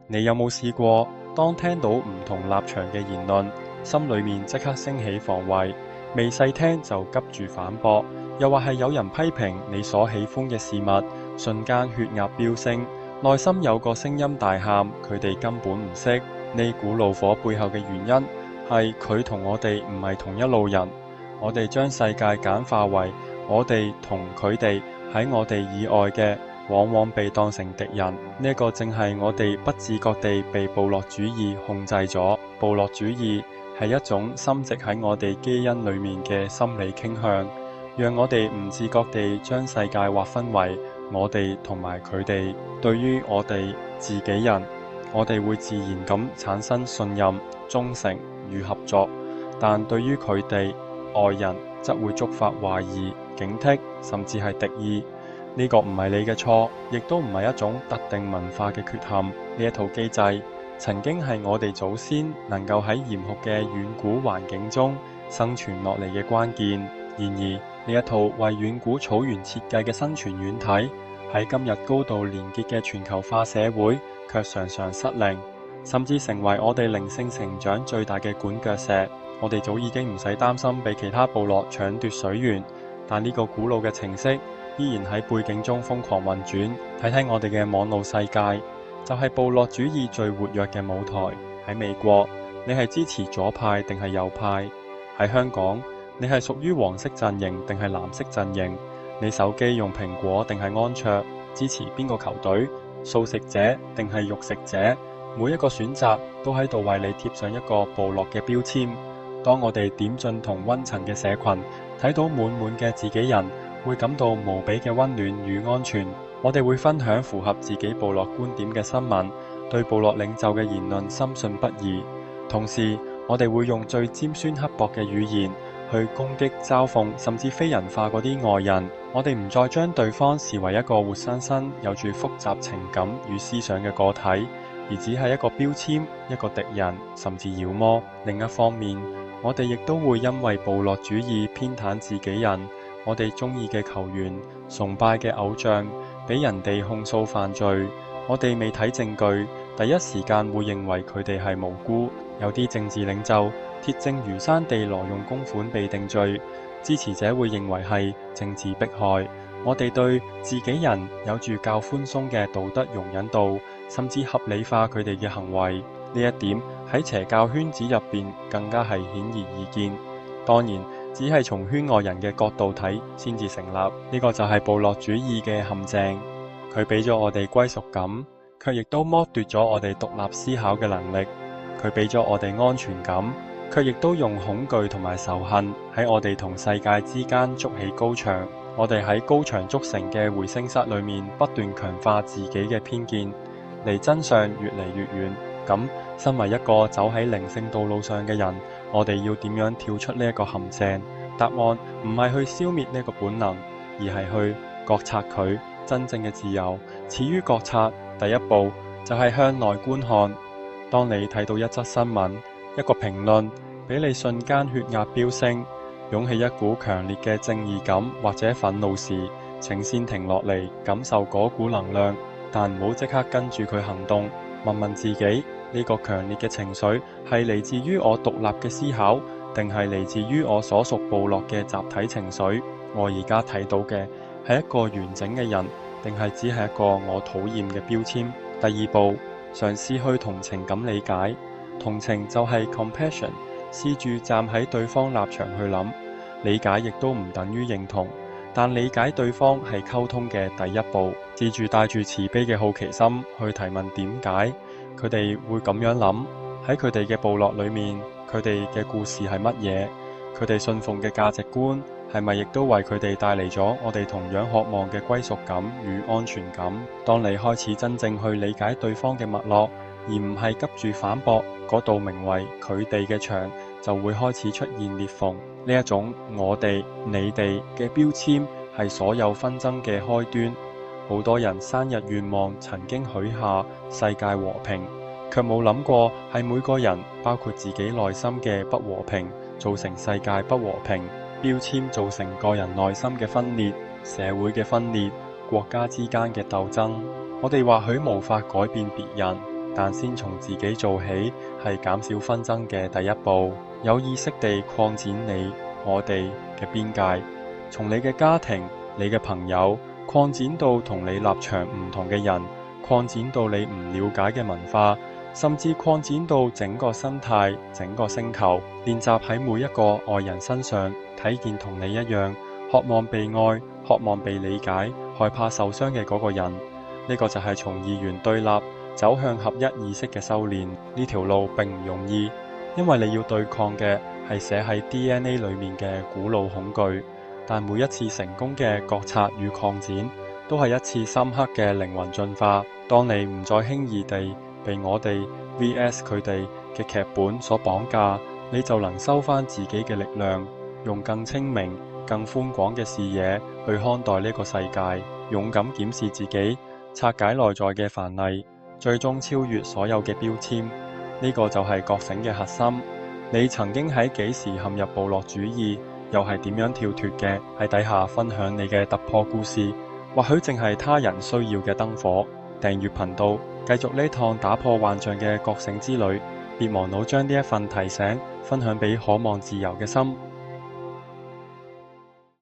你有冇試過，當聽到唔同立場嘅言論，心裏面即刻升起防衛，未細聽就急住反駁，又或係有人批評你所喜歡嘅事物，瞬間血壓飆升，內心有個聲音大喊，佢哋根本唔識。呢股怒火背後嘅原因係佢同我哋唔係同一路人，我哋將世界簡化為我哋同佢哋喺我哋以外嘅，往往被當成敵人。呢個正係我哋不自覺地被部落主義控制咗。部落主義係一種深植喺我哋基因裏面嘅心理傾向，讓我哋唔自覺地將世界劃分為我哋同埋佢哋。對於我哋自己人，我哋會自然咁產生信任、忠誠與合作，但對於佢哋外人則會觸發懷疑、警惕，甚至係敵意。呢個唔係你嘅錯，亦都唔係一種特定文化嘅缺陷。呢一套機制曾經係我哋祖先能夠喺嚴酷嘅遠古環境中生存落嚟嘅關鍵。然而，呢一套為遠古草原設計嘅生存軟體，喺今日高度連結嘅全球化社會，卻常常失靈，甚至成為我哋靈性成長最大嘅絆腳石。我哋早已經唔使擔心被其他部落搶奪水源，但呢個古老嘅程式依然喺背景中瘋狂運轉。睇睇我哋嘅網絡世界，就係部落主義最活躍嘅舞台。喺美國，你係支持左派定係右派？喺香港，你係屬於黃色陣營定係藍色陣營？你手機用蘋果定係安卓？支持邊個球隊？素食者定係肉食者？每一個選擇都喺度為你貼上一個部落嘅標籤。當我哋點進同溫層嘅社群，睇到滿滿嘅自己人，會感到無比嘅溫暖與安全。我哋會分享符合自己部落觀點嘅新聞，對部落領袖嘅言論深信不疑。同時，我哋會用最尖酸刻薄嘅語言去攻擊、嘲諷，甚至非人化嗰啲外人。我哋唔再將對方視為一個活生生、有住複雜情感與思想嘅個體，而只係一個標籤、一個敵人，甚至妖魔。另一方面，我哋亦都會因為部落主義偏袒自己人。我哋中意嘅球員、崇拜嘅偶像，俾人哋控訴犯罪，我哋未睇證據，第一時間會認為佢哋係無辜。有啲政治領袖鐵證如山地挪用公款被定罪，支持者會認為係政治迫害。我哋對自己人有住較寬鬆嘅道德容忍度，甚至合理化佢哋嘅行為。呢一點喺邪教圈子入邊更加係顯而易見。當然，只係從圈外人嘅角度睇先至成立。呢個就係部落主義嘅陷阱。佢俾咗我哋歸屬感，卻亦都剝奪咗我哋獨立思考嘅能力。佢俾咗我哋安全感，卻亦都用恐懼同埋仇恨喺我哋同世界之間築起高牆。我哋喺高牆築成嘅回聲室裏面不斷強化自己嘅偏見，離真相越嚟越遠。咁，身為一個走喺靈性道路上嘅人，我哋要點樣跳出呢一個陷阱？答案唔係去消滅呢個本能，而係去覺察佢。真正嘅自由始於覺察，第一步就係向內觀看。當你睇到一則新聞、一個評論，俾你瞬間血壓飆升，湧起一股強烈嘅正義感或者憤怒時，請先停落嚟，感受嗰股能量，但唔好即刻跟住佢行動。問問自己，呢個強烈嘅情緒係嚟自於我獨立嘅思考，定係嚟自於我所屬部落嘅集體情緒？我而家睇到嘅係一個完整嘅人，定係只係一個我討厭嘅標籤？第二步，嘗試去同情咁理解。同情就係 compassion， 試住站喺對方立場去諗。理解亦都唔等於認同，但理解對方係溝通嘅第一步。試住帶住慈悲嘅好奇心去提問點解佢哋會咁樣諗，喺佢哋嘅部落裏面，佢哋嘅故事係乜嘢？佢哋信奉嘅價值觀係咪亦都為佢哋帶嚟咗我哋同樣渴望嘅歸屬感與安全感？當你開始真正去理解對方嘅脈絡，而唔係急住反駁，嗰道名為佢哋嘅牆就會開始出現裂縫。呢一種我哋、你哋嘅標籤係所有紛爭嘅開端。好多人生日願望曾經許下世界和平，卻冇諗過係每個人，包括自己內心嘅不和平，造成世界不和平。標籤造成個人內心嘅分裂、社會嘅分裂、國家之間嘅鬥爭。我哋或許無法改變別人，但先從自己做起，係減少紛爭嘅第一步。有意識地擴展你、我哋嘅邊界，從你嘅家庭、你嘅朋友，擴展到同你立場唔同嘅人，擴展到你唔了解嘅文化，甚至擴展到整個生態、整個星球。練習喺每一個外人身上睇見同你一樣，渴望被愛、渴望被理解、害怕受傷嘅嗰個人。呢個就係從二元對立走向合一意識嘅修煉。呢條路並唔容易，因為你要對抗嘅係寫喺 DNA 裏面嘅古老恐懼。但每一次成功嘅覺察與擴展，都係一次深刻嘅靈魂進化。當你唔再輕易地被我哋 VS 佢哋嘅劇本所綁架，你就能收返自己嘅力量，用更清明、更寬廣嘅視野去看待呢個世界，勇敢檢視自己，拆解內在嘅藩籬，最終超越所有嘅標籤。呢個就係覺醒嘅核心。你曾經喺幾時陷入部落主義，又係點樣跳脫嘅？喺底下分享你嘅突破故事，或許正係他人需要嘅燈火。訂閱頻道，繼續呢趟打破幻象嘅覺醒之旅。別忘了將呢一份提醒分享俾渴望自由嘅心。